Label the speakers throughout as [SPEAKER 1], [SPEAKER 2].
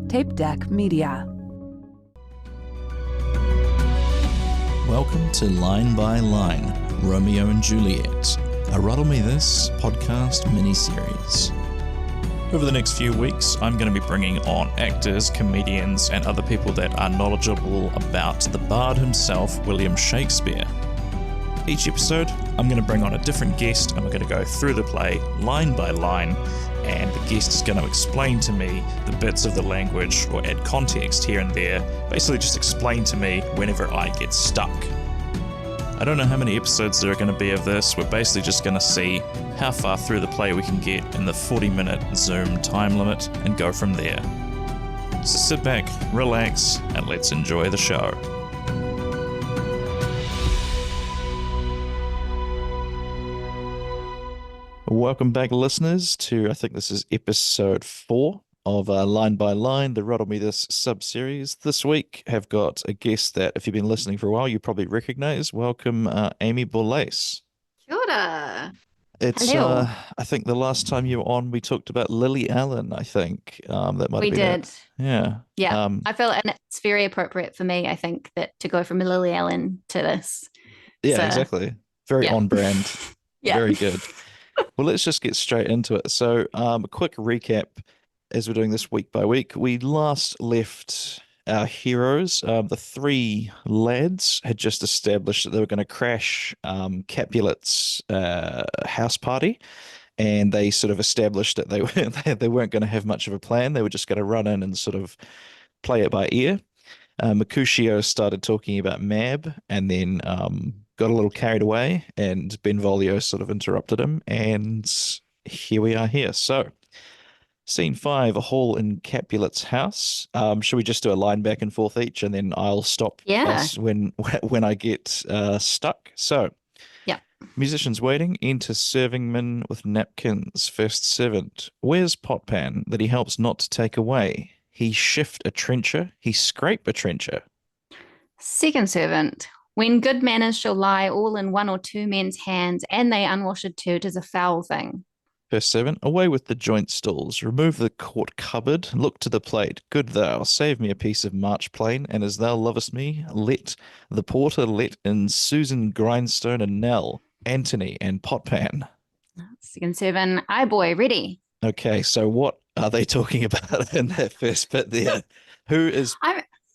[SPEAKER 1] Tape Deck Media.
[SPEAKER 2] Welcome to Line by Line, Romeo and Juliet, a Ruddle Me This podcast mini-series. Over the next few weeks, I'm going to be bringing on actors, comedians, and other people that are knowledgeable about the bard himself, William Shakespeare. Each episode, I'm going to bring on a different guest, and we're going to go through the play line by line, and the guest is going to explain to me the bits of the language or add context here and there, basically just explain to me whenever I get stuck. I don't know how many episodes there are going to be of this. We're basically just going to see how far through the play we can get in the 40-minute Zoom time limit and go from there. So sit back, relax, and let's enjoy the show. Welcome back, listeners, to, I think this is episode 4 of Line by Line, the Ruddle Me This sub-series. This week, have got a guest that, if you've been listening for a while, you probably recognize. Welcome, Aimée Borlase.
[SPEAKER 3] Kia ora.
[SPEAKER 2] It's,
[SPEAKER 3] Hello.
[SPEAKER 2] I think the last time you were on, we talked about Lily Allen, I think. That might have
[SPEAKER 3] We
[SPEAKER 2] been
[SPEAKER 3] did.
[SPEAKER 2] it. Yeah.
[SPEAKER 3] Yeah. I feel, and it's very appropriate for me, I think, that to go from Lily Allen to this.
[SPEAKER 2] Yeah,
[SPEAKER 3] So,
[SPEAKER 2] exactly. Very
[SPEAKER 3] yeah.
[SPEAKER 2] on brand.
[SPEAKER 3] Yeah.
[SPEAKER 2] Very good. Well, let's just get straight into it. So, a quick recap as we're doing this week by week. We last left our heroes. The 3 lads had just established that they were going to crash Capulet's house party, and they sort of established that they weren't going to have much of a plan. They were just going to run in and sort of play it by ear. Mercutio started talking about Mab, and then got a little carried away, and Benvolio sort of interrupted him, and here we are here. So, scene 5, a hall in Capulet's house. Should we just do a line back and forth each, and then I'll stop us when I get stuck? So,
[SPEAKER 3] yeah.
[SPEAKER 2] Musicians waiting, enter servingman with napkins. First servant, where's potpan that he helps not to take away? He shift a trencher, he scrape a trencher.
[SPEAKER 3] Second servant, when good manners shall lie all in 1 or 2 men's hands, and they unwashed too, 'tis a foul thing.
[SPEAKER 2] First servant, away with the joint stools, remove the court cupboard, look to the plate. Good thou, save me a piece of march plain, and as thou lovest me, let the porter let in Susan Grindstone and Nell, Antony and Potpan.
[SPEAKER 3] Second servant, aye boy, ready.
[SPEAKER 2] Okay, so what are they talking about in that first bit there? Who is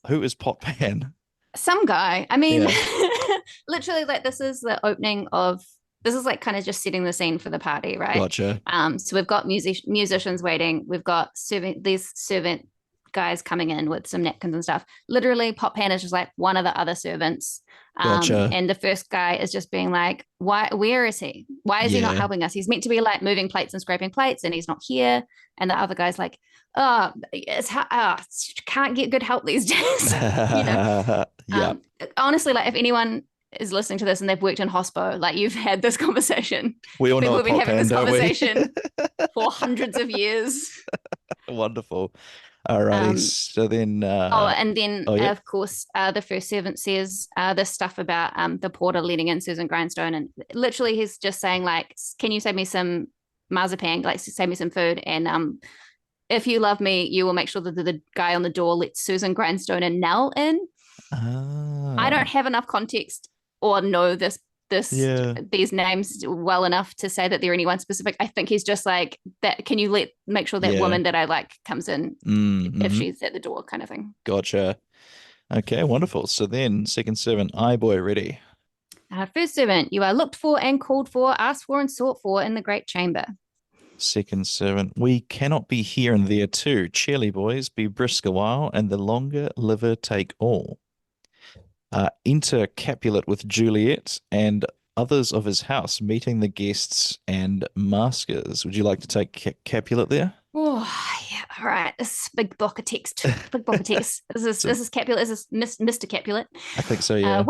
[SPEAKER 2] Potpan?
[SPEAKER 3] Some guy. I mean,
[SPEAKER 2] Yeah.
[SPEAKER 3] literally, like, this is the opening of, this is like kind of just setting the scene for the party, right?
[SPEAKER 2] Gotcha.
[SPEAKER 3] So we've got musicians waiting. We've got these servant guys coming in with some napkins and stuff. Literally, Potpan is just like one of the other servants.
[SPEAKER 2] Gotcha.
[SPEAKER 3] And the first guy is just being like, where is he? Why is he not helping us? He's meant to be like moving plates and scraping plates, and he's not here. And the other guy's like, can't get good help these days.
[SPEAKER 2] Yeah.
[SPEAKER 3] Honestly, like, if anyone is listening to this and they've worked in hospo, like, you've had this conversation.
[SPEAKER 2] We all
[SPEAKER 3] People
[SPEAKER 2] know
[SPEAKER 3] have been having this conversation
[SPEAKER 2] we?
[SPEAKER 3] for hundreds of years.
[SPEAKER 2] Wonderful. Alrighty, so then...
[SPEAKER 3] Of course, the first servant says this stuff about the porter letting in Susan Grindstone, and literally he's just saying, like, can you save me some marzipan, like, save me some food, and if you love me, you will make sure that the guy on the door lets Susan Grindstone and Nell in. I don't have enough context or know these names well enough to say that they're anyone specific. I think he's just like, that. Can you make sure that woman that I like comes in if she's at the door, kind of thing.
[SPEAKER 2] Gotcha. Okay, wonderful. So then, second servant, aye boy, ready.
[SPEAKER 3] First servant, you are looked for and called for, asked for and sought for in the great chamber.
[SPEAKER 2] Second servant, we cannot be here and there too. Cheerly boys, be brisk a while, and the longer liver take all. Enter Capulet with Juliet and others of his house, meeting the guests and maskers. Would you like to take Capulet there?
[SPEAKER 3] Oh, yeah. All right. This is big block of text. Big block of text. This is Capulet. This is Mr. Capulet.
[SPEAKER 2] I think so, yeah.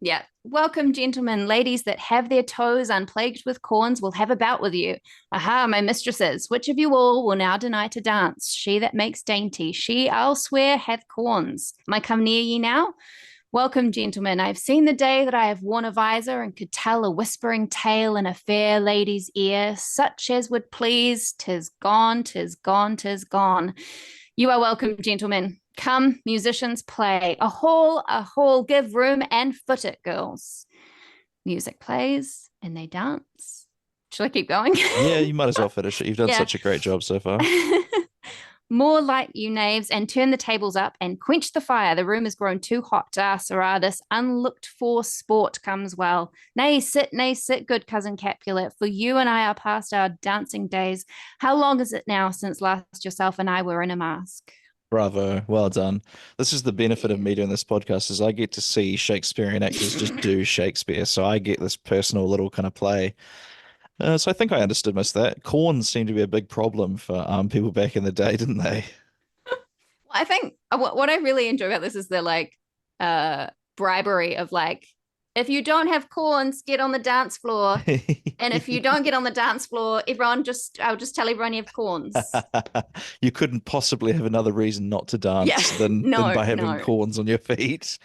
[SPEAKER 3] Yeah. Welcome, gentlemen, ladies that have their toes unplagued with corns will have a bout with you. Aha, my mistresses, which of you all will now deny to dance? She that makes dainty, she, I'll swear, hath corns. Am I come near ye now? Welcome, gentlemen. I have seen the day that I have worn a visor and could tell a whispering tale in a fair lady's ear, such as would please. 'Tis gone, 'tis gone, 'tis gone. You are welcome, gentlemen. Come, musicians, play. A hall, give room and foot it, girls. Music plays and they dance. Should I keep going?
[SPEAKER 2] Yeah, you might as well finish it. You've done such a great job so far.
[SPEAKER 3] More light, you knaves, and turn the tables up and quench the fire. The room has grown too hot. Sirrah, this unlooked for sport comes well. Nay, sit, good cousin Capulet, for you and I are past our dancing days. How long is it now since last yourself and I were in a mask?
[SPEAKER 2] Bravo. Well done. This is the benefit of me doing this podcast is I get to see Shakespearean actors just do Shakespeare. So I get this personal little kind of play. So I think I understood most of that. Corns seemed to be a big problem for people back in the day, didn't they?
[SPEAKER 3] Well, I think what I really enjoy about this is the bribery of if you don't have corns, get on the dance floor. And if you don't get on the dance floor, I'll just tell everyone you have corns.
[SPEAKER 2] You couldn't possibly have another reason not to dance than by having corns on your feet.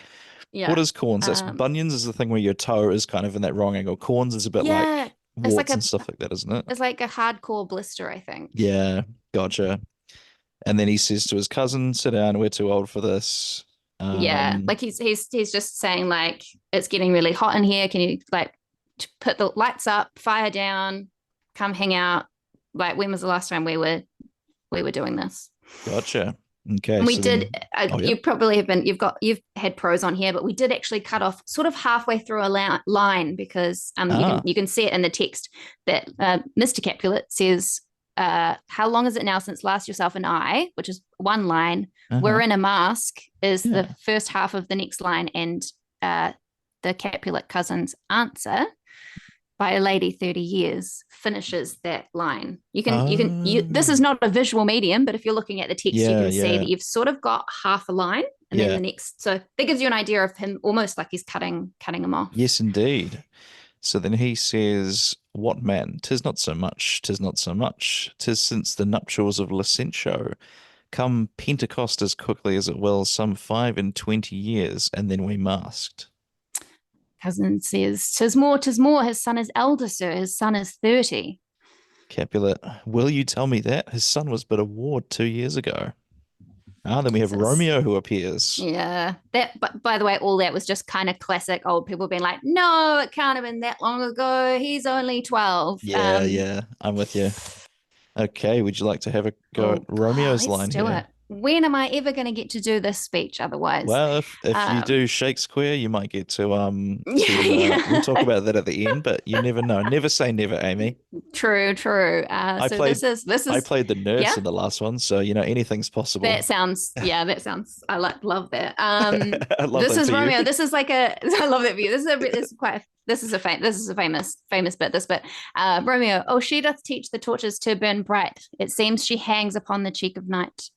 [SPEAKER 2] Yeah. What is corns? That's bunions is the thing where your toe is kind of in that wrong angle. Corns is a bit like warts and stuff like that, isn't it?
[SPEAKER 3] It's like a hardcore blister, I think.
[SPEAKER 2] Yeah, gotcha. And then he says to his cousin, sit down, we're too old for this.
[SPEAKER 3] He's just saying it's getting really hot in here. Can you put the lights up, fire down, come hang out? When was the last time we were doing this?
[SPEAKER 2] Gotcha. Okay.
[SPEAKER 3] And we did. You probably have been. You've had prose on here, but we did actually cut off sort of halfway through a line because you can see it in the text that Mr. Capulet says, "How long is it now since last yourself and I?" Which is one line. We're in a mask is the first half of the next line, and the Capulet cousin's answer by a lady 30 years finishes that line. This is not a visual medium, but if you're looking at the text, you can see that you've sort of got half a line and then the next. So that gives you an idea of him almost like he's cutting him off.
[SPEAKER 2] Yes, indeed. So then he says, what man? 'Tis not so much, 'tis not so much. 'Tis since the nuptials of Licentio. Come Pentecost as quickly as it will, some 25 years, and then we masked.
[SPEAKER 3] Cousin says, 'tis more, 'tis more. His son is elder, sir. His son is 30.
[SPEAKER 2] Capulet, will you tell me that? His son was but a ward 2 years ago. Then we have Romeo who appears.
[SPEAKER 3] Yeah. But by the way, all that was just kind of classic old people being like, no, it can't have been that long ago. He's only 12.
[SPEAKER 2] Yeah. I'm with you. Okay, would you like to have a go at Romeo's line here?
[SPEAKER 3] Let's do it. When am I ever going to get to do this speech otherwise?
[SPEAKER 2] Well, if you do Shakespeare, you might get to we'll talk about that at the end, but you never know. Never say never, Aimée.
[SPEAKER 3] True. I
[SPEAKER 2] played the nurse in the last one, so anything's possible.
[SPEAKER 3] That sounds I love that.
[SPEAKER 2] I love
[SPEAKER 3] this
[SPEAKER 2] that
[SPEAKER 3] is Romeo.
[SPEAKER 2] You.
[SPEAKER 3] This is I love that view. This is a famous bit. Romeo, oh, she doth teach the torches to burn bright. It seems she hangs upon the cheek of night.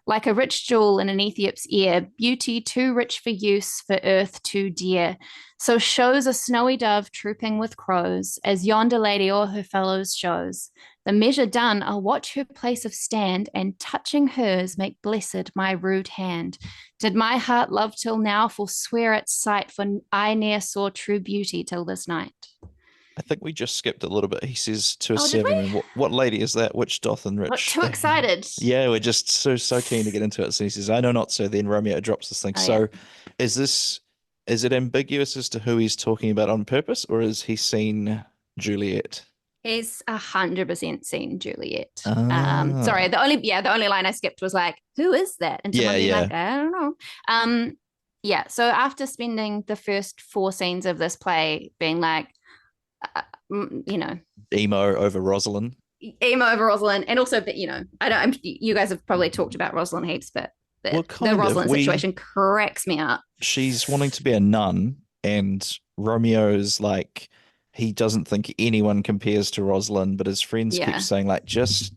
[SPEAKER 3] Like a rich jewel in an Ethiop's ear, beauty too rich for use, for earth too dear. So shows a snowy dove trooping with crows, as yonder lady o'er her fellows shows. The measure done, I'll watch her place of stand, and touching hers make blessed my rude hand. Did my heart love till now forswear its sight, for I ne'er saw true beauty till this night.
[SPEAKER 2] I think we just skipped a little bit. He says to a seven, what lady is that? Which doth enrich?
[SPEAKER 3] Not too excited.
[SPEAKER 2] Yeah, we're just so keen to get into it. So he says, I know not. So then Romeo drops this thing. Is it ambiguous as to who he's talking about on purpose, or has he seen Juliet?
[SPEAKER 3] He's 100% seen Juliet. Sorry, the only line I skipped was who is that? And someone being I don't know. So after spending the first 4 scenes of this play being
[SPEAKER 2] emo over Rosalind,
[SPEAKER 3] and also that you guys have probably talked about Rosalind heaps, but the Rosalind situation cracks me up.
[SPEAKER 2] She's wanting to be a nun, and Romeo's he doesn't think anyone compares to Rosalind, but his friends keep saying just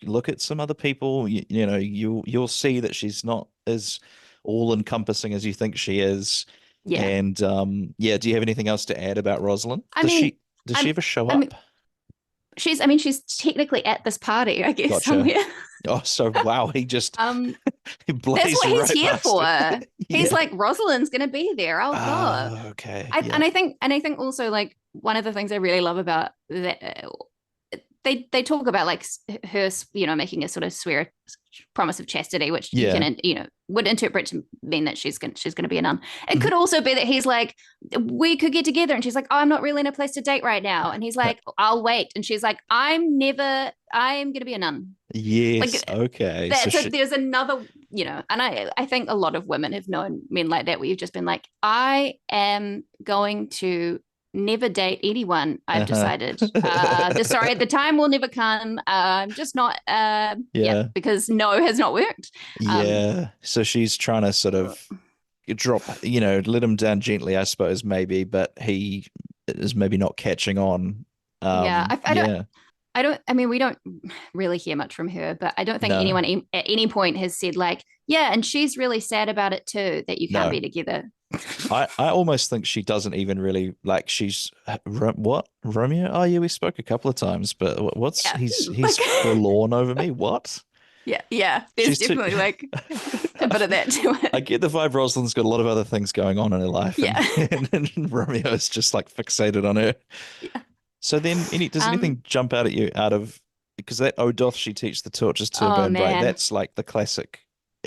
[SPEAKER 2] look at some other people, you'll see that she's not as all encompassing as you think she is. Yeah. And do you have anything else to add about Rosalind? Does she ever show up?
[SPEAKER 3] She's technically at this party, I guess,
[SPEAKER 2] Gotcha.
[SPEAKER 3] somewhere.
[SPEAKER 2] Oh, so wow, he just He
[SPEAKER 3] That's what he's here for. He's
[SPEAKER 2] Yeah.
[SPEAKER 3] like, Rosalind's gonna be there. I'll go.
[SPEAKER 2] Oh, okay.
[SPEAKER 3] And I think also like one of the things I really love about that they talk about like her, making a sort of promise of chastity, which you can, would interpret to mean that she's gonna be a nun. It could also be that he's like, we could get together, and she's like, oh, I'm not really in a place to date right now, and he's like, I'll wait, and she's like, I'm gonna be a nun.
[SPEAKER 2] Yes. Like, okay.
[SPEAKER 3] There's another, and I think a lot of women have known men like that, where you've just been like, I am going to never date anyone. I've decided. Sorry, the time will never come. I'm just not. Because no has not worked.
[SPEAKER 2] So she's trying to sort of drop, let him down gently, I suppose, maybe, but he is maybe not catching on. I mean, we don't really hear much from her, but I don't think anyone at any point has said like, yeah, and she's really sad about it too, that you can't be together. I almost think she doesn't even really like, she's what, Romeo? Oh yeah, we spoke a couple of times, but he's forlorn over me. What?
[SPEAKER 3] Yeah. There's definitely like a bit of that to it.
[SPEAKER 2] I get the vibe Rosalind's got a lot of other things going on in her life. And Romeo's just like fixated on her. Yeah. So then does anything jump out at you because that "O doth she teach the torches to burn bright"? That's like the classic.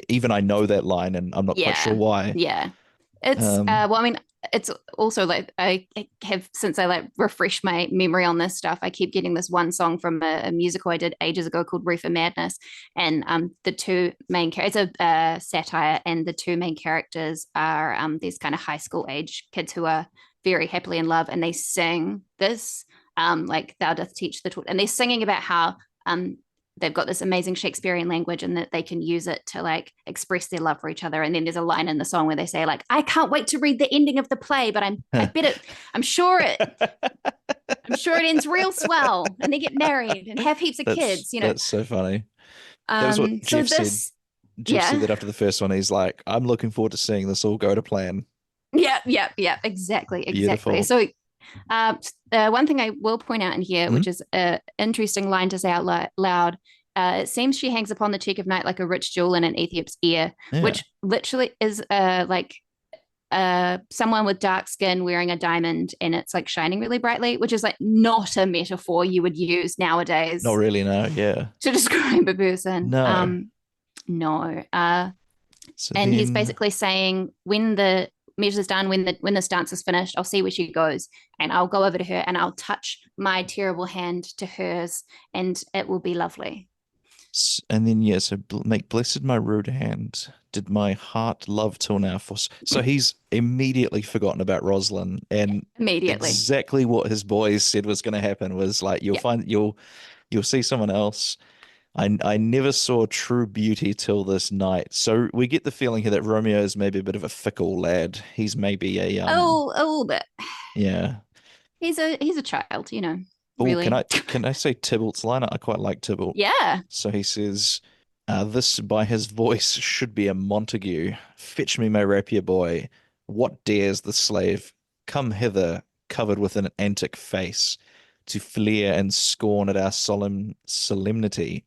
[SPEAKER 2] Even I know that line and I'm not quite sure why.
[SPEAKER 3] Yeah. It's I mean, it's also like I have, since I like refresh my memory on this stuff, I keep getting this one song from a musical I did ages ago called Reefer Madness, and the two main characters, it's a satire, and the two main characters are these kind of high school age kids who are very happily in love, and they sing this like "Thou doth teach the torch," and they're singing about how they've got this amazing Shakespearian language and that they can use it to like express their love for each other. And then there's a line in the song where they say like, I can't wait to read the ending of the play, but I'm sure it ends real swell, and they get married and have heaps of kids,
[SPEAKER 2] That's so funny. That was what Jeff said. Jeff said that after the first one, he's like, I'm looking forward to seeing this all go to plan.
[SPEAKER 3] Yeah, exactly.
[SPEAKER 2] Beautiful.
[SPEAKER 3] So one thing I will point out in here, which is an interesting line to say out loud, it seems she hangs upon the cheek of night like a rich jewel in an Ethiop's ear, which literally is like someone with dark skin wearing a diamond and it's like shining really brightly, which is like not a metaphor you would use nowadays.
[SPEAKER 2] Not really, no, yeah.
[SPEAKER 3] To describe a person.
[SPEAKER 2] No.
[SPEAKER 3] No. And he's basically saying when the measure's done, when this dance is finished, I'll see where she goes, and I'll go over to her and I'll touch my terrible hand to hers, and it will be lovely.
[SPEAKER 2] And then so make blessed my rude hand, did my heart love till now. So he's immediately forgotten about Rosalind, and
[SPEAKER 3] immediately
[SPEAKER 2] exactly what his boys said was going to happen was like you'll see someone else. I never saw true beauty till this night. So we get the feeling here that Romeo is maybe a bit of a fickle lad. He's maybe a
[SPEAKER 3] little bit.
[SPEAKER 2] Yeah.
[SPEAKER 3] He's a child,
[SPEAKER 2] Ooh,
[SPEAKER 3] really.
[SPEAKER 2] Can I say Tybalt's line? I quite like Tybalt.
[SPEAKER 3] Yeah.
[SPEAKER 2] So he says, this by his voice should be a Montague. Fetch me my rapier, boy. What dares the slave come hither covered with an antic face to fleer and scorn at our solemnity?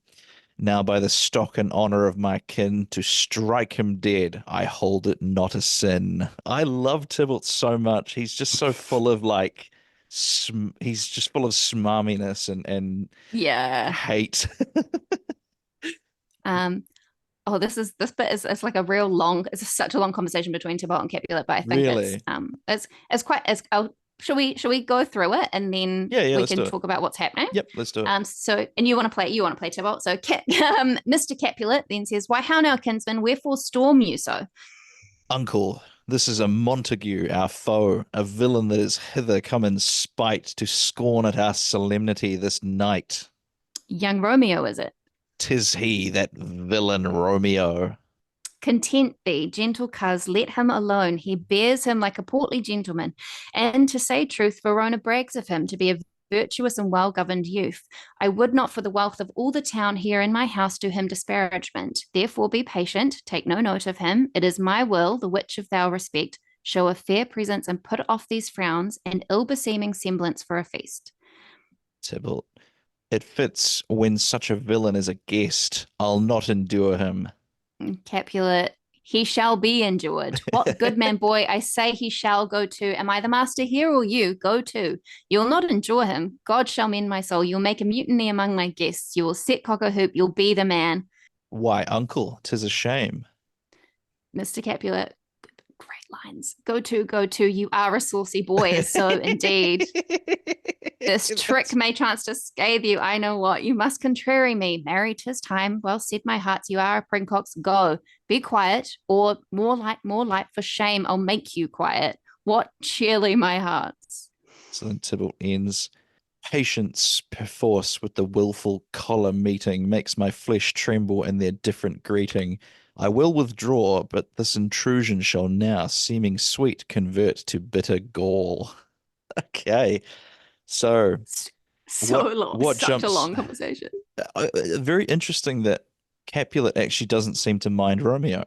[SPEAKER 2] Now by the stock and honor of my kin, to strike him dead, I hold it not a sin. I love Tybalt so much. He's just so full of like, he's just full of smarminess and hate.
[SPEAKER 3] This bit is like a real long. It's such a long conversation between Tybalt and Capulet, but I think it's quite as. Shall we go through it and then we can talk about what's happening?
[SPEAKER 2] Yep, let's do it.
[SPEAKER 3] So, and you want to play Tybalt. So, Mr. Capulet then says, "Why, how now, kinsman? Wherefore storm you so?"
[SPEAKER 2] Uncle, this is a Montague, our foe, a villain that is hither come in spite to scorn at our solemnity this night.
[SPEAKER 3] Young Romeo, is it?
[SPEAKER 2] 'Tis he, that villain Romeo.
[SPEAKER 3] Content thee, gentle coz, let him alone. He bears him like a portly gentleman. And to say truth, Verona brags of him to be a virtuous and well-governed youth. I would not for the wealth of all the town here in my house do him disparagement. Therefore be patient, take no note of him. It is my will, the which if thou respect, show a fair presence and put off these frowns and ill-beseeming semblance for a feast.
[SPEAKER 2] Tybalt, it fits when such a villain is a guest. I'll not endure him.
[SPEAKER 3] Capulet, he shall be endured. What goodman boy, I say he shall go to. Am I the master here or you? Go to. You'll not endure him. God shall mend my soul. You'll make a mutiny among my guests. You will set cock a hoop. You'll be the man.
[SPEAKER 2] Why, uncle, 'tis a shame.
[SPEAKER 3] Mr. Capulet, great lines. Go to. You are a saucy boy. So indeed. This trick may chance to scathe you. I know what. You must contrary me. Marry, 'tis time. Well said, my hearts. You are a princox. Go. Be quiet, or more light for shame. I'll make you quiet. What cheerly, my hearts.
[SPEAKER 2] So then Tybalt ends. Patience perforce with the willful choler meeting makes my flesh tremble in their different greeting. I will withdraw, but this intrusion shall now, seeming sweet, convert to bitter gall. Okay. So
[SPEAKER 3] such a long conversation.
[SPEAKER 2] Very interesting that Capulet actually doesn't seem to mind Romeo.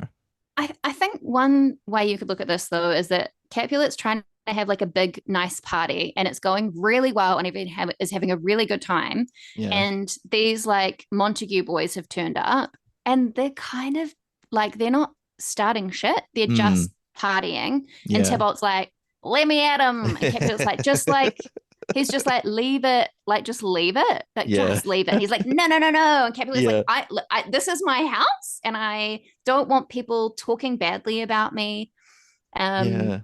[SPEAKER 3] I think one way you could look at this though is that Capulet's trying to have like a big nice party and it's going really well and everyone is having a really good time.
[SPEAKER 2] Yeah.
[SPEAKER 3] And these like Montague boys have turned up and they're kind of like they're not starting shit, they're just partying.
[SPEAKER 2] Yeah.
[SPEAKER 3] And Tybalt's like, let me at him. And Capulet's like he's just like, leave it. Like, just leave it. Like, just leave it. He's like, no. And Capulet's like, I this is my house and I don't want people talking badly about me. You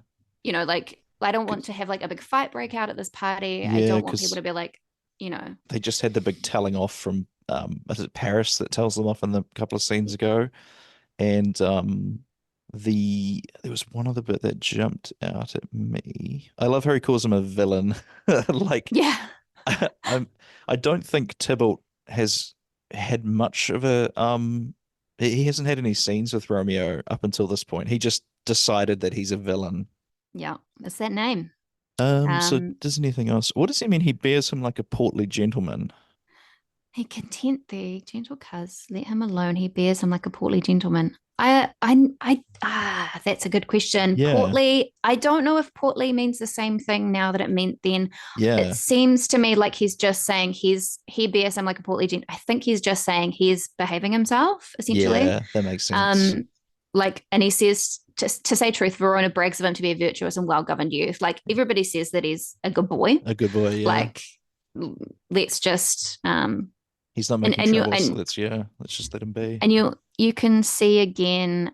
[SPEAKER 3] know, like, I don't want to have like a big fight break out at this party. I don't want people to be like, you know.
[SPEAKER 2] They just had the big telling off from, is it Paris that tells them off in the couple of scenes ago? And there was one other bit that jumped out at me. I love how he calls him a villain. Like, I don't think Tybalt has had much of a he hasn't had any scenes with Romeo up until this point. He just decided that he's a villain.
[SPEAKER 3] Yeah, that's that name.
[SPEAKER 2] So does anything else? What does he mean? He bears him like a portly gentleman.
[SPEAKER 3] He content thee, gentle coz, let him alone. He bears him like a portly gentleman. That's a good question.
[SPEAKER 2] Yeah.
[SPEAKER 3] Portly, I don't know if portly means the same thing now that it meant then.
[SPEAKER 2] Yeah.
[SPEAKER 3] It seems to me like he's just saying he bears him like a portly gentleman. I think he's just saying he's behaving himself, essentially.
[SPEAKER 2] Yeah, that makes sense.
[SPEAKER 3] And he says, to say truth, Verona brags of him to be a virtuous and well-governed youth. Like, everybody says that he's a good boy.
[SPEAKER 2] A good boy, yeah.
[SPEAKER 3] Like, let's just...
[SPEAKER 2] he's not making trouble, so let's just let him be.
[SPEAKER 3] And you can see again,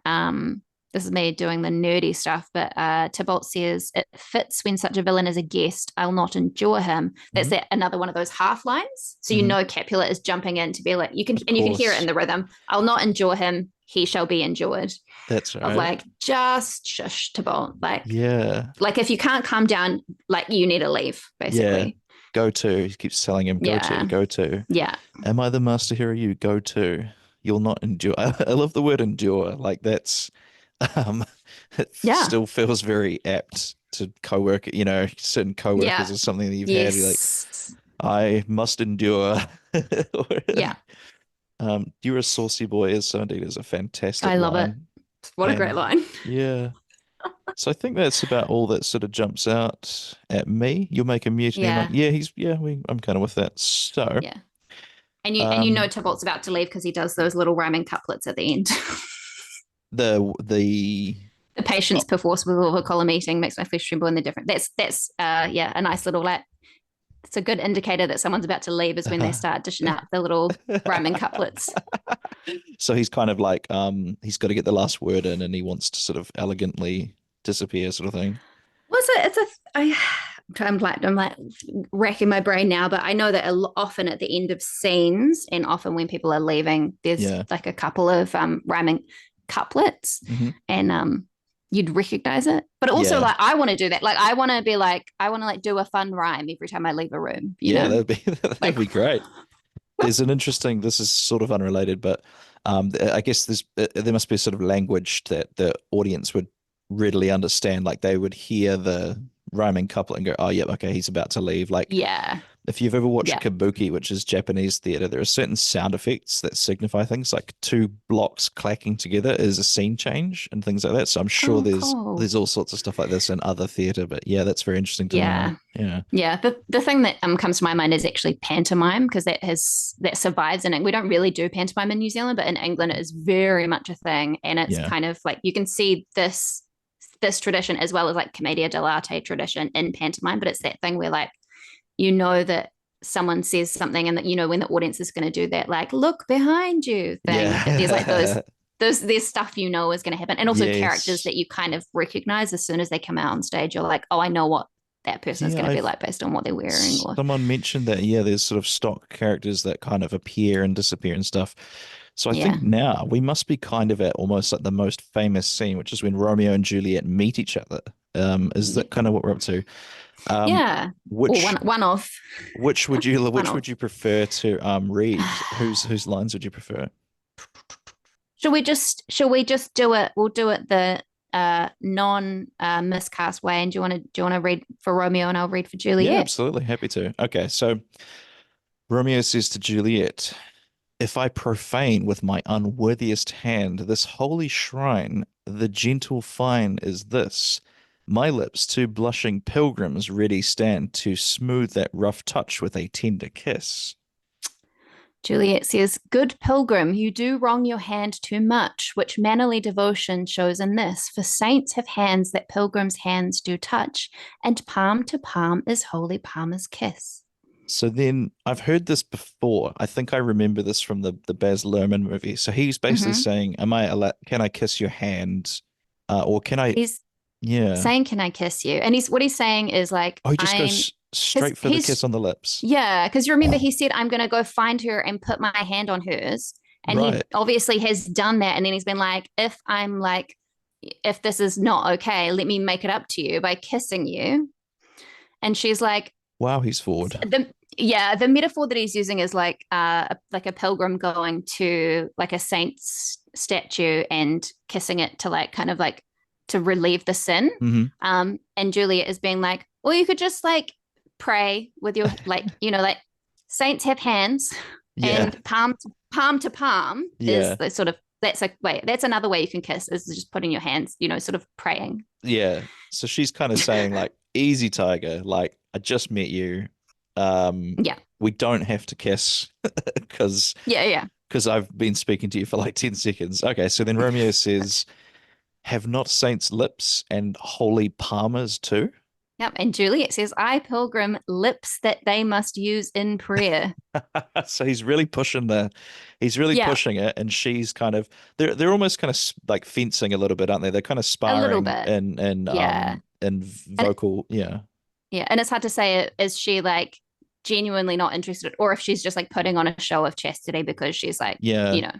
[SPEAKER 3] this is me doing the nerdy stuff, but Tybalt says, it fits when such a villain is a guest, I'll not endure him. That's another one of those half lines. So you know Capulet is jumping in to be like, you can hear it in the rhythm. I'll not endure him, he shall be endured.
[SPEAKER 2] That's right.
[SPEAKER 3] Of like, just shush, Tybalt. Like, like if you can't calm down, like you need to leave, basically.
[SPEAKER 2] Yeah. Go to. He keeps telling him, go to.
[SPEAKER 3] Yeah.
[SPEAKER 2] Am I the master here or you? Go to. You'll not endure. I love the word endure. Like that's, it still feels very apt to co-work, you know, certain co-workers or something that you've had. You're like, I must endure. You're a saucy boy is a fantastic
[SPEAKER 3] I love
[SPEAKER 2] line.
[SPEAKER 3] it. What a great line.
[SPEAKER 2] Yeah. So I think that's about all that sort of jumps out at me. You'll make a mutiny. I'm kind of with that. So
[SPEAKER 3] and you know Tybalt's about to leave because he does those little rhyming couplets at the end.
[SPEAKER 2] the
[SPEAKER 3] patience perforce with all the column eating makes my flesh tremble in the different. That's a nice little it's a good indicator that someone's about to leave is when they start dishing out the little rhyming couplets.
[SPEAKER 2] So he's kind of like he's got to get the last word in and he wants to sort of elegantly disappear sort of thing. I'm like racking my brain now, but I know that often at the end of scenes and often when people are leaving, there's like a couple of rhyming couplets and you'd recognize it. But also like I want to do that. Like I want to do a fun rhyme every time I leave a room. You know? that'd be great. There's an interesting, this is sort of unrelated, but I guess there must be a sort of language that the audience would readily understand. Like they would hear the rhyming couplet and go, oh yeah, okay, he's about to leave. Like If you've ever watched
[SPEAKER 3] Yeah.
[SPEAKER 2] kabuki, which is Japanese theater, there are certain sound effects that signify things like two blocks clacking together is a scene change and things like that. So I'm sure
[SPEAKER 3] Oh,
[SPEAKER 2] there's
[SPEAKER 3] cool.
[SPEAKER 2] all sorts of stuff like this in other theater. But yeah, that's very interesting to know.
[SPEAKER 3] Yeah.
[SPEAKER 2] Yeah.
[SPEAKER 3] Yeah. The thing that comes to my mind is actually pantomime, because that survives in it. We don't really do pantomime in New Zealand, but in England it is very much a thing. And it's
[SPEAKER 2] Yeah.
[SPEAKER 3] kind of like you can see this tradition as well as like commedia dell'arte tradition in pantomime, but it's that thing where like that someone says something and that when the audience is going to do that like look behind you thing,
[SPEAKER 2] Yeah.
[SPEAKER 3] there's like there's stuff is going to happen, and also
[SPEAKER 2] Yes.
[SPEAKER 3] characters that you kind of recognize as soon as they come out on stage. You're like, oh, I know what that person is going to be like based on what they're wearing. Or
[SPEAKER 2] Someone mentioned that, yeah, there's sort of stock characters that kind of appear and disappear and stuff. So I think now we must be kind of at almost like the most famous scene, which is when Romeo and Juliet meet each other. Is that kind of what we're up to?
[SPEAKER 3] Yeah.
[SPEAKER 2] Which
[SPEAKER 3] one of
[SPEAKER 2] which would you prefer to read? Whose lines would you prefer?
[SPEAKER 3] Shall we just do it? We'll do it the non miscast way. And do you want to read for Romeo and I'll read for Juliet?
[SPEAKER 2] Yeah, absolutely. Happy to. Okay, so Romeo says to Juliet, "If I profane with my unworthiest hand this holy shrine, the gentle fine is this. My lips, two blushing pilgrims, ready stand to smooth that rough touch with a tender kiss."
[SPEAKER 3] Juliet says, "Good pilgrim, you do wrong your hand too much, which mannerly devotion shows in this. For saints have hands that pilgrims' hands do touch, and palm to palm is holy palmer's kiss."
[SPEAKER 2] So then I've heard this before. I think I remember this from the Baz Luhrmann movie. So he's basically saying, can I kiss your hand? Or can I?
[SPEAKER 3] He's saying, "Can I kiss you?" And what he's saying is like,
[SPEAKER 2] he just goes straight for the kiss on the lips.
[SPEAKER 3] Yeah, because you remember he said, "I'm going to go find her and put my hand on hers." And he obviously has done that. And then he's been like, if this is not okay, let me make it up to you by kissing you. And she's like,
[SPEAKER 2] wow, he's forward.
[SPEAKER 3] The metaphor that he's using is like a pilgrim going to like a saint's statue and kissing it to like kind of like to relieve the sin.
[SPEAKER 2] Mm-hmm.
[SPEAKER 3] And Juliet is being like, well, you could just like pray with your like saints have hands and palm to palm is the sort of that's another way you can kiss is just putting your hands sort of praying.
[SPEAKER 2] So she's kind of saying like, easy tiger, like I just met you, we don't have to kiss because I've been speaking to you for like 10 seconds. Okay, so then Romeo says, "Have not saints lips and holy palmers too?"
[SPEAKER 3] Yep. And Juliet says, "I pilgrim lips that they must use in prayer."
[SPEAKER 2] So he's really pushing pushing it, and she's kind of they're almost kind of like fencing a little bit, aren't they? They're kind of sparring
[SPEAKER 3] a little bit.
[SPEAKER 2] and vocal,
[SPEAKER 3] Yeah, and it's hard to say, is she like genuinely not interested, or if she's just like putting on a show of chastity because she's like,
[SPEAKER 2] Well,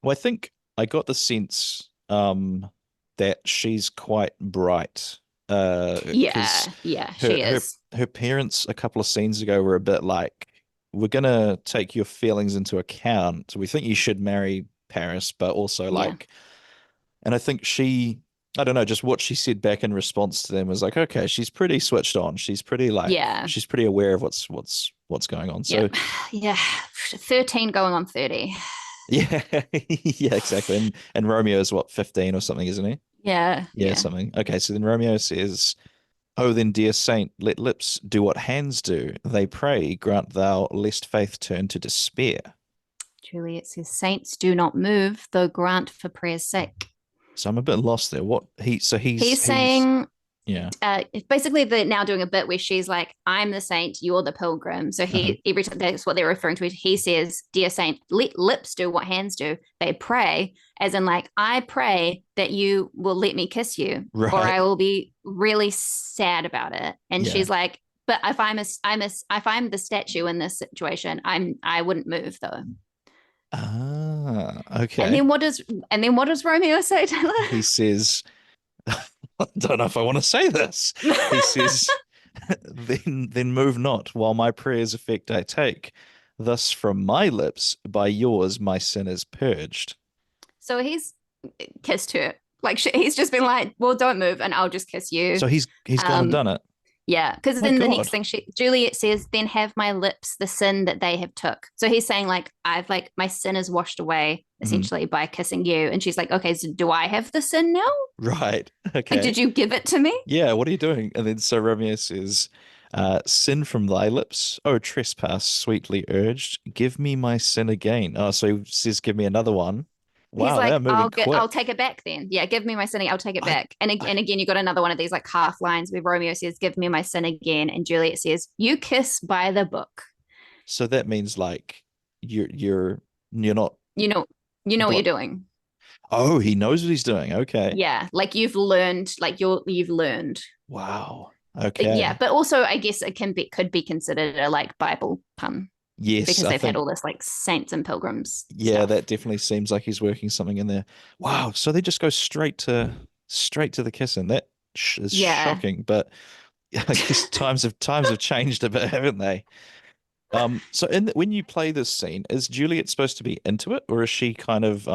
[SPEAKER 2] I think I got the sense that she's quite bright.
[SPEAKER 3] She is.
[SPEAKER 2] Her parents a couple of scenes ago were a bit like, "We're gonna take your feelings into account. We think you should marry Paris, but also like," and I think I don't know, just what she said back in response to them was like, okay, she's pretty switched on. She's pretty she's pretty aware of what's going on. So
[SPEAKER 3] 13 going on 30.
[SPEAKER 2] Yeah, exactly. And Romeo is what, 15 or something, isn't he?
[SPEAKER 3] Yeah.
[SPEAKER 2] Something. Okay, so then Romeo says, "Oh, then, dear saint, let lips do what hands do. They pray, grant thou, lest faith turn to despair."
[SPEAKER 3] Juliet says, "Saints do not move, though grant for prayer's sake."
[SPEAKER 2] So I'm a bit lost there. He's
[SPEAKER 3] saying,
[SPEAKER 2] yeah.
[SPEAKER 3] Basically, they're now doing a bit where she's like, "I'm the saint, you're the pilgrim." So every time that's what they're referring to. He says, "Dear saint, let lips do what hands do. They pray," as in like, "I pray that you will let me kiss you, or I will be really sad about it." And she's like, "But if I'm the statue in this situation, I wouldn't move though."
[SPEAKER 2] Okay.
[SPEAKER 3] And then what does Romeo say, Taylor?
[SPEAKER 2] He says, I don't know if I want to say this. He says, then move not, while my prayer's effect I take. Thus from my lips, by yours my sin is purged.
[SPEAKER 3] So he's kissed her. Like he's just been like, "Well, don't move, and I'll just kiss you."
[SPEAKER 2] So he's gone and done it.
[SPEAKER 3] Yeah, because
[SPEAKER 2] My
[SPEAKER 3] then the
[SPEAKER 2] God.
[SPEAKER 3] next thing Juliet says, then have my lips the sin that they have took. So he's saying like, I've like my sin is washed away essentially by kissing you. And she's like, okay, so do I have the sin now?
[SPEAKER 2] Right.
[SPEAKER 3] Like,
[SPEAKER 2] Okay.
[SPEAKER 3] did you give it to me?
[SPEAKER 2] Yeah, what are you doing? And then so Romeo says, sin from thy lips, oh trespass, sweetly urged, give me my sin again. Oh, so he says, give me another one.
[SPEAKER 3] He's
[SPEAKER 2] Wow, they're
[SPEAKER 3] like,
[SPEAKER 2] moving
[SPEAKER 3] I'll
[SPEAKER 2] quick.
[SPEAKER 3] take it back then. Yeah, give me my sin. I'll take it
[SPEAKER 2] I,
[SPEAKER 3] back. And
[SPEAKER 2] I,
[SPEAKER 3] again, you got another one of these like half lines where Romeo says, give me my sin again. And Juliet says, you kiss by the book.
[SPEAKER 2] so that means like you're not
[SPEAKER 3] You know, you know what you're
[SPEAKER 2] what?
[SPEAKER 3] doing.
[SPEAKER 2] Oh, he knows what he's doing. Okay.
[SPEAKER 3] Yeah. Like you've learned, like you've learned.
[SPEAKER 2] Wow.
[SPEAKER 3] Yeah.
[SPEAKER 2] Okay.
[SPEAKER 3] But also I guess it could be considered a like Bible pun
[SPEAKER 2] Yes,
[SPEAKER 3] because
[SPEAKER 2] I
[SPEAKER 3] they've had
[SPEAKER 2] think
[SPEAKER 3] all this like saints and pilgrims
[SPEAKER 2] yeah, that
[SPEAKER 3] stuff.
[SPEAKER 2] definitely seems like he's working something in there. Wow, so they just go straight to the kissing. That sh is
[SPEAKER 3] Yeah.
[SPEAKER 2] shocking, but I guess times have changed a bit, haven't they? So when you play this scene, is Juliet supposed to be into it, or is she kind of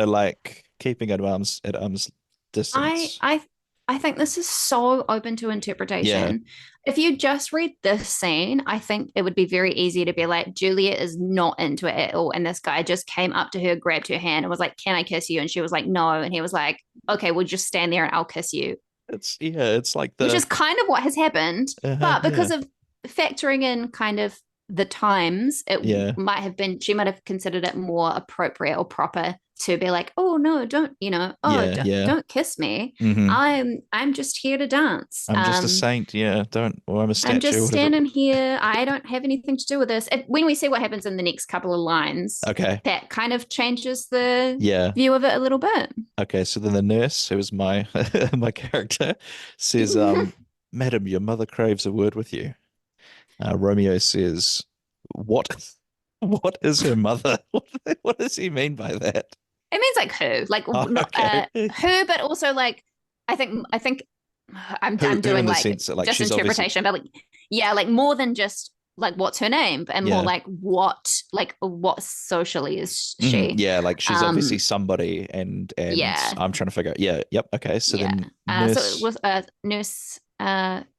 [SPEAKER 2] like keeping at arm's
[SPEAKER 3] I
[SPEAKER 2] distance?
[SPEAKER 3] I I think this is so open to
[SPEAKER 2] Yeah.
[SPEAKER 3] interpretation. If you just read this scene, I think it would be very easy to be like, Juliet is not into it at all. And this guy just came up to her, grabbed her hand, and was like, can I kiss you? And she was like, no. And he was like, okay, we'll just stand there and I'll kiss you,
[SPEAKER 2] It's like
[SPEAKER 3] which
[SPEAKER 2] the
[SPEAKER 3] is kind of what has happened. But
[SPEAKER 2] yeah.
[SPEAKER 3] because of factoring in kind of the times, it
[SPEAKER 2] Yeah.
[SPEAKER 3] might have been, she might have considered it more appropriate or proper to be like, oh no, don't, oh,
[SPEAKER 2] Yeah, yeah.
[SPEAKER 3] don't kiss me.
[SPEAKER 2] hmm
[SPEAKER 3] I'm just here to dance.
[SPEAKER 2] I'm just a saint, yeah. Don't or I'm a
[SPEAKER 3] I'm
[SPEAKER 2] statue,
[SPEAKER 3] just
[SPEAKER 2] whatever.
[SPEAKER 3] standing here. I don't have anything to do with this. When we see what happens in the next couple of lines,
[SPEAKER 2] Okay.
[SPEAKER 3] that kind of changes the
[SPEAKER 2] Yeah.
[SPEAKER 3] view of it a little bit.
[SPEAKER 2] Okay, so then the nurse, who was my my character, says, Madam, your mother craves a word with you. Romeo says, What? What is her mother? What does he mean by that?
[SPEAKER 3] It means like who, like
[SPEAKER 2] Oh,
[SPEAKER 3] not
[SPEAKER 2] okay.
[SPEAKER 3] who, but also like I think
[SPEAKER 2] Who
[SPEAKER 3] I'm
[SPEAKER 2] who in
[SPEAKER 3] doing
[SPEAKER 2] the
[SPEAKER 3] like
[SPEAKER 2] sense that like
[SPEAKER 3] just
[SPEAKER 2] she's obviously
[SPEAKER 3] interpretation, but like yeah, like more than just like what's her name, and more
[SPEAKER 2] yeah.
[SPEAKER 3] like what socially is she?
[SPEAKER 2] Yeah, like she's obviously
[SPEAKER 3] Um,
[SPEAKER 2] somebody and
[SPEAKER 3] yeah,
[SPEAKER 2] I'm trying to figure out. Yeah, yep, okay. So
[SPEAKER 3] yeah.
[SPEAKER 2] then
[SPEAKER 3] So it
[SPEAKER 2] nurse,
[SPEAKER 3] was nurse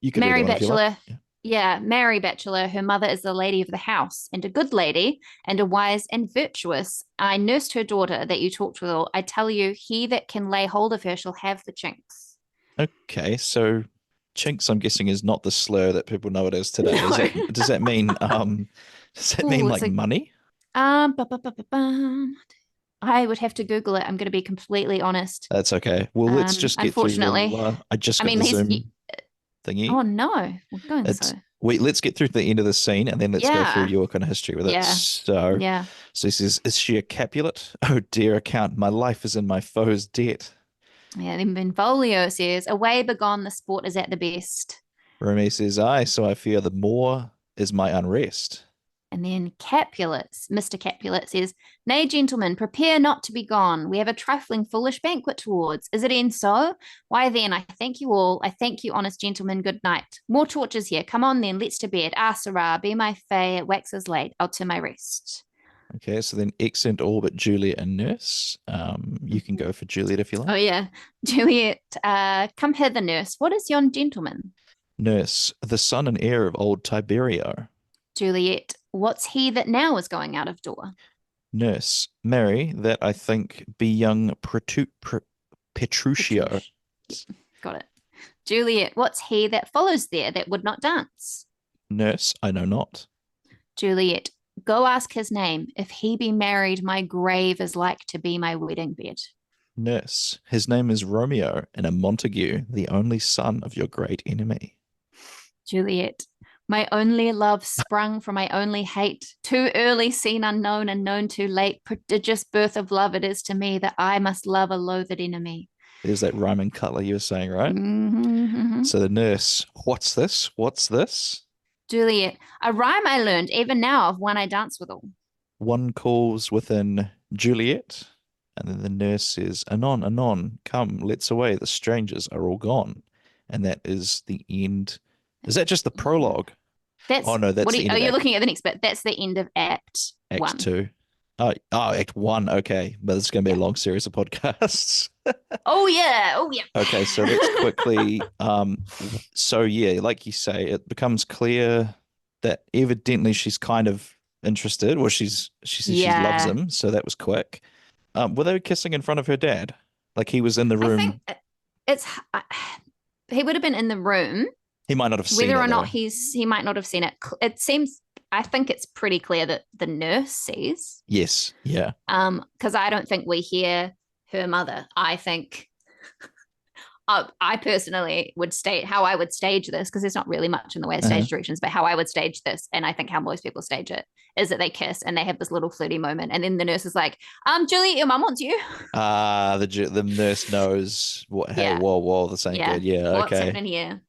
[SPEAKER 2] you could read
[SPEAKER 3] Mary
[SPEAKER 2] that one if you like.
[SPEAKER 3] Batchelor.
[SPEAKER 2] Yeah.
[SPEAKER 3] Yeah, Mary Batchelor. Her mother is the lady of the house, and a good lady, and a wise and virtuous. I nursed her daughter that you talked with all. I tell you, he that can lay hold of her shall have the chinks.
[SPEAKER 2] Okay, so chinks, I'm guessing, is not the slur that people know it as today. Is
[SPEAKER 3] No.
[SPEAKER 2] that does that mean does that mean
[SPEAKER 3] Oh, it's
[SPEAKER 2] like
[SPEAKER 3] a
[SPEAKER 2] money?
[SPEAKER 3] bum. I would have to Google it. I'm going to be completely honest.
[SPEAKER 2] That's okay. Well, let's just get through the
[SPEAKER 3] Unfortunately,
[SPEAKER 2] I just
[SPEAKER 3] I
[SPEAKER 2] got
[SPEAKER 3] mean,
[SPEAKER 2] the
[SPEAKER 3] he's.
[SPEAKER 2] Zoom thingy.
[SPEAKER 3] Oh no, we're going
[SPEAKER 2] It's
[SPEAKER 3] so.
[SPEAKER 2] wait, let's get through to the end of the scene and then let's go through
[SPEAKER 3] Yeah,
[SPEAKER 2] your kind of history with it.
[SPEAKER 3] yeah, yeah.
[SPEAKER 2] So he says, is she a Capulet? Oh dear account, my life is in my foe's debt.
[SPEAKER 3] Yeah, then Benvolio says, away begone, the sport is at the best.
[SPEAKER 2] Romeo says, aye, so I fear the more is my unrest.
[SPEAKER 3] And then Capulet, Mr. Capulet says, nay, gentlemen, prepare not to be gone. We have a trifling foolish banquet towards. Is it e'en so? Why then, I thank you all. I thank you, honest gentlemen, good night. More torches here. Come on then, let's to bed. Ah, sirrah, be my fay, it waxes late. I'll to my rest.
[SPEAKER 2] Okay, so then accent all but Juliet and nurse. You can go for Juliet if you
[SPEAKER 3] Oh,
[SPEAKER 2] like.
[SPEAKER 3] yeah. Juliet, come hither, nurse. What is yon gentleman?
[SPEAKER 2] Nurse, the son and heir of old Tiberio.
[SPEAKER 3] Juliet, what's he that now is going out of door?
[SPEAKER 2] Nurse, marry, that I think be young Petruchio.
[SPEAKER 3] Petrush. Got it. Juliet, what's he that follows there that would not dance?
[SPEAKER 2] Nurse, I know not.
[SPEAKER 3] Juliet, go ask his name. If he be married, my grave is like to be my wedding bed.
[SPEAKER 2] Nurse, his name is Romeo, and a Montague, the only son of your great enemy.
[SPEAKER 3] Juliet, my only love sprung from my only hate. Too early seen unknown and known too late. Prodigious birth of love it is to me that I must love a loathed enemy.
[SPEAKER 2] There's that rhyming cutler you were saying, right?
[SPEAKER 3] Mm-hmm.
[SPEAKER 2] So the nurse, what's this? What's this?
[SPEAKER 3] Juliet, a rhyme I learned even now of one I dance withal.
[SPEAKER 2] One calls within Juliet, and then the nurse says, anon, anon, come, let's away. The strangers are all gone. And that is the end. Is that just the prologue?
[SPEAKER 3] That's
[SPEAKER 2] Oh no, that's
[SPEAKER 3] what
[SPEAKER 2] the
[SPEAKER 3] are
[SPEAKER 2] end of
[SPEAKER 3] you looking at the next bit? That's the end of Act
[SPEAKER 2] Act
[SPEAKER 3] One.
[SPEAKER 2] Two. Act one. Okay, but it's going to be a long series of podcasts.
[SPEAKER 3] Oh yeah. Oh yeah.
[SPEAKER 2] Okay, so let's quickly. So yeah, like you say, it becomes clear that evidently she's kind of interested. Well, she says she loves
[SPEAKER 3] Yeah.
[SPEAKER 2] him, so that was quick. Were they kissing in front of her dad? Like he was in the
[SPEAKER 3] I think
[SPEAKER 2] room.
[SPEAKER 3] it's he would have been in the room.
[SPEAKER 2] He might not have seen
[SPEAKER 3] Whether
[SPEAKER 2] it
[SPEAKER 3] or not
[SPEAKER 2] though.
[SPEAKER 3] he might not have seen it. It seems, I think it's pretty clear that the nurse sees.
[SPEAKER 2] Yes. Yeah.
[SPEAKER 3] Because I don't think we hear her mother. I think I personally would state how I would stage this, because there's not really much in the way of
[SPEAKER 2] Uh-huh.
[SPEAKER 3] stage directions, but how I would stage this, and I think how most people stage it, is that they kiss and they have this little flirty moment, and then the nurse is like, Julie, your mum wants you.
[SPEAKER 2] The nurse knows what. Hey,
[SPEAKER 3] Yeah,
[SPEAKER 2] whoa, this ain't
[SPEAKER 3] yeah.
[SPEAKER 2] good. Yeah.
[SPEAKER 3] What's
[SPEAKER 2] Okay.
[SPEAKER 3] happening here?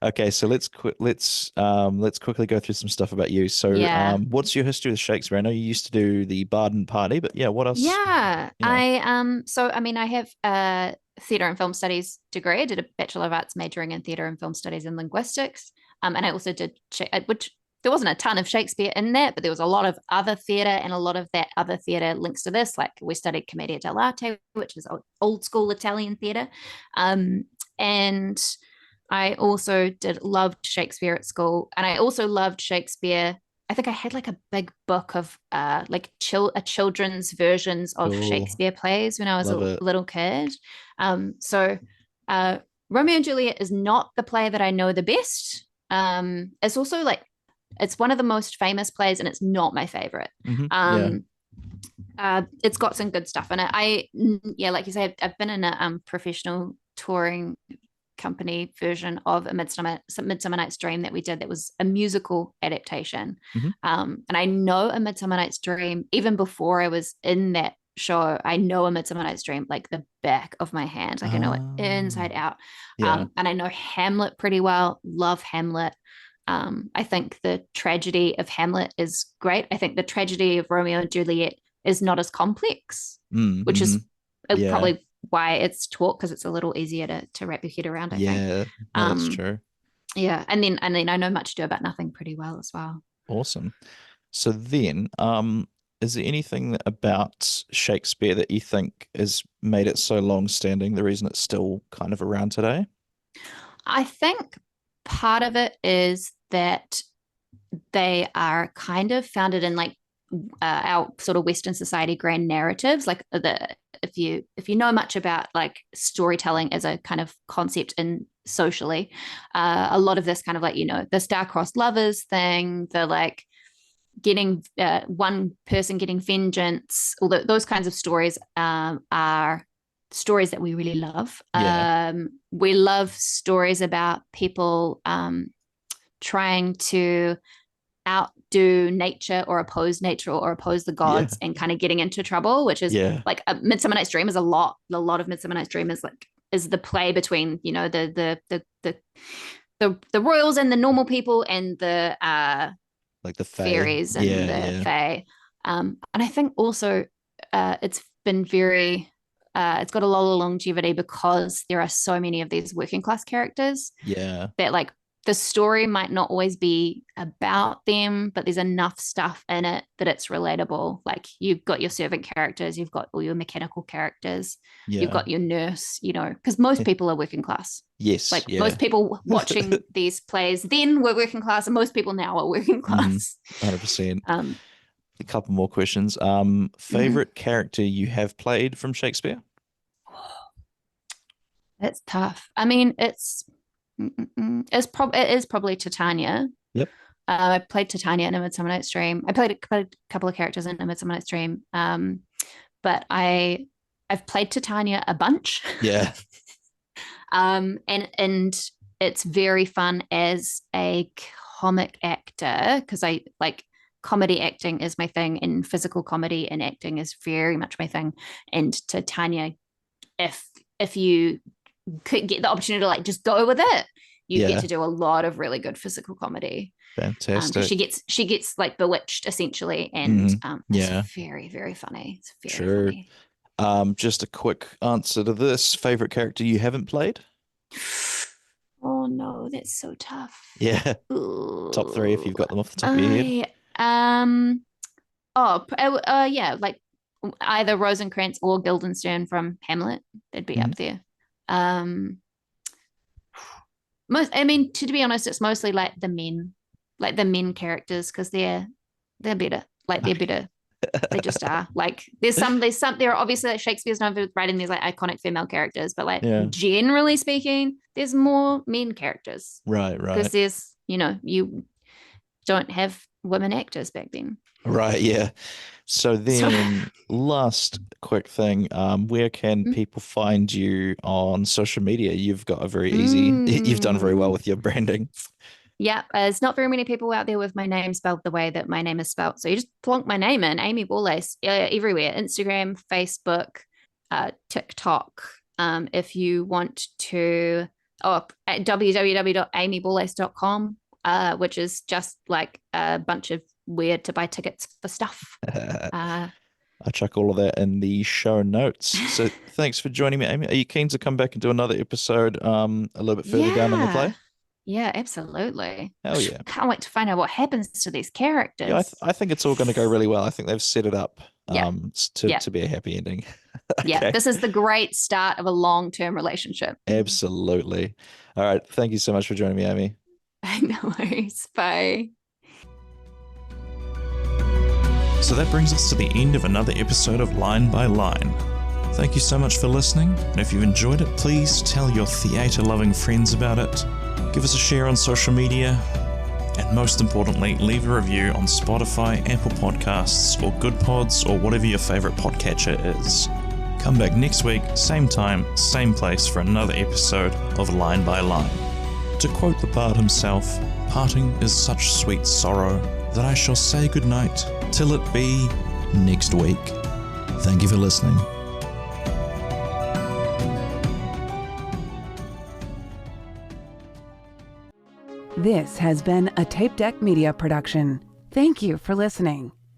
[SPEAKER 2] Okay, so let's quickly go through some stuff about you. So,
[SPEAKER 3] Yeah.
[SPEAKER 2] what's your history with Shakespeare? I know you used to do the Barden Party, but yeah, what else?
[SPEAKER 3] Yeah,
[SPEAKER 2] Yeah.
[SPEAKER 3] I mean I have a theatre and film studies degree. I did a Bachelor of Arts majoring in theatre and film studies and linguistics. And I also did which there wasn't a ton of Shakespeare in that, but there was a lot of other theatre, and a lot of that other theatre links to this. Like we studied Commedia dell'arte, which is old school Italian theatre. And I also loved Shakespeare at school, and I also loved Shakespeare. I think I had like a big book of children's versions of
[SPEAKER 2] Cool.
[SPEAKER 3] Shakespeare plays when I was
[SPEAKER 2] Love
[SPEAKER 3] a
[SPEAKER 2] it.
[SPEAKER 3] little kid. So Romeo and Juliet is not the play that I know the best. It's also like it's one of the most famous plays, and it's not my favorite.
[SPEAKER 2] Yeah.
[SPEAKER 3] It's got some good stuff in it. Yeah, like you say, I've been in a professional touring company version of a Midsummer Night's Dream that we did, that was a musical adaptation.
[SPEAKER 2] hmm
[SPEAKER 3] And I know A Midsummer Night's Dream even before I was in that show. I know A Midsummer Night's Dream like the back of my hand, like I know it inside out.
[SPEAKER 2] Yeah.
[SPEAKER 3] And I know Hamlet pretty well. Love Hamlet. I think the tragedy of Hamlet is great. I think the tragedy of Romeo and Juliet is not as complex, which is
[SPEAKER 2] Yeah.
[SPEAKER 3] probably why it's taught, because it's a little easier to wrap your head around, I think.
[SPEAKER 2] Yeah. No, that's true.
[SPEAKER 3] Yeah, and then I know Much Ado About Nothing pretty well as well.
[SPEAKER 2] Awesome. So then, is there anything about Shakespeare that you think has made it so long-standing, the reason it's still kind of around today?
[SPEAKER 3] I think part of it is that they are kind of founded in like our sort of Western society grand narratives. Like if you know much about like storytelling as a kind of concept in socially, a lot of this kind of like, the star-crossed lovers thing, the like getting one person getting vengeance, all those kinds of stories are stories that we really love.
[SPEAKER 2] Yeah.
[SPEAKER 3] We love stories about people trying to outdo nature or oppose the
[SPEAKER 2] Yeah.
[SPEAKER 3] gods and kind of getting into trouble, which is
[SPEAKER 2] Yeah.
[SPEAKER 3] like a Midsummer Night's Dream is a lot of Midsummer Night's Dream is the play between the royals and the normal people, and the
[SPEAKER 2] Like the Fae.
[SPEAKER 3] fairies and
[SPEAKER 2] Yeah,
[SPEAKER 3] the
[SPEAKER 2] yeah.
[SPEAKER 3] fae. And I think also it's been very it's got a lot of longevity because there are so many of these working class characters
[SPEAKER 2] Yeah.
[SPEAKER 3] that like the story might not always be about them, but there's enough stuff in it that it's relatable. Like you've got your servant characters, you've got all your mechanical characters, you've
[SPEAKER 2] Yeah.
[SPEAKER 3] got your nurse, because most people are working class.
[SPEAKER 2] Yes,
[SPEAKER 3] Like
[SPEAKER 2] yeah.
[SPEAKER 3] most people watching these plays then were working class, and most people now are working class.
[SPEAKER 2] 100%.
[SPEAKER 3] Um,
[SPEAKER 2] A couple more questions. Favorite character you have played from Shakespeare?
[SPEAKER 3] It's tough. I mean, it is probably Titania.
[SPEAKER 2] Yep.
[SPEAKER 3] I played Titania in A Midsummer Night's Dream. I played a couple of characters in A Midsummer Night's Dream. But I've played Titania a bunch.
[SPEAKER 2] Yeah.
[SPEAKER 3] And it's very fun as a comic actor, because I like comedy acting is my thing, and physical comedy and acting is very much my thing. And Titania, if you could get the opportunity to like just go with it, you
[SPEAKER 2] Yeah.
[SPEAKER 3] get to do a lot of really good physical comedy.
[SPEAKER 2] Fantastic.
[SPEAKER 3] She gets like bewitched essentially, and
[SPEAKER 2] Yeah.
[SPEAKER 3] it's very, very funny. It's very
[SPEAKER 2] Sure.
[SPEAKER 3] funny.
[SPEAKER 2] Just a quick answer to this. Favorite character you haven't played?
[SPEAKER 3] Oh no, that's so tough.
[SPEAKER 2] Yeah.
[SPEAKER 3] Ooh.
[SPEAKER 2] Top three if you've got them off the top of your head.
[SPEAKER 3] Yeah, like either Rosencrantz or Guildenstern from Hamlet. They'd be up there. To be honest, it's mostly like the men characters, because they're better. Like they're better. They just are. Like there are obviously, like, Shakespeare's known for writing these like iconic female characters, but like generally speaking, there's more men characters.
[SPEAKER 2] Right.
[SPEAKER 3] Because there's, you don't have women actors back then.
[SPEAKER 2] Right, yeah. So then, last quick thing, where can people find you on social media? You've got a very you've done very well with your branding.
[SPEAKER 3] Yeah, there's not very many people out there with my name spelled the way that my name is spelled. So you just plonk my name in, Aimée Borlase, everywhere. Instagram, Facebook, TikTok. If you want to, at www.aimeeborlase.com, which is just like a bunch of weird to buy tickets for stuff.
[SPEAKER 2] I'll chuck all of that in the show notes. So thanks for joining me, Aimée. Are you keen to come back and do another episode a little bit further down in the play?
[SPEAKER 3] Yeah, absolutely.
[SPEAKER 2] Hell yeah.
[SPEAKER 3] Can't wait to find out what happens to these characters.
[SPEAKER 2] Yeah, I think it's all going to go really well. I think they've set it up to be a happy ending. Okay.
[SPEAKER 3] Yeah, this is the great start of a long-term relationship.
[SPEAKER 2] Absolutely. All right. Thank you so much for joining me, Aimée.
[SPEAKER 3] No worries. Bye.
[SPEAKER 2] So that brings us to the end of another episode of Line by Line. Thank you so much for listening, and if you enjoyed it, please tell your theatre-loving friends about it. Give us a share on social media, and most importantly, leave a review on Spotify, Apple Podcasts, or Good Pods, or whatever your favourite podcatcher is. Come back next week, same time, same place, for another episode of Line by Line. To quote the bard himself, "Parting is such sweet sorrow that I shall say goodnight till it be next week." Thank you for listening.
[SPEAKER 1] This has been a Tape Deck Media production. Thank you for listening.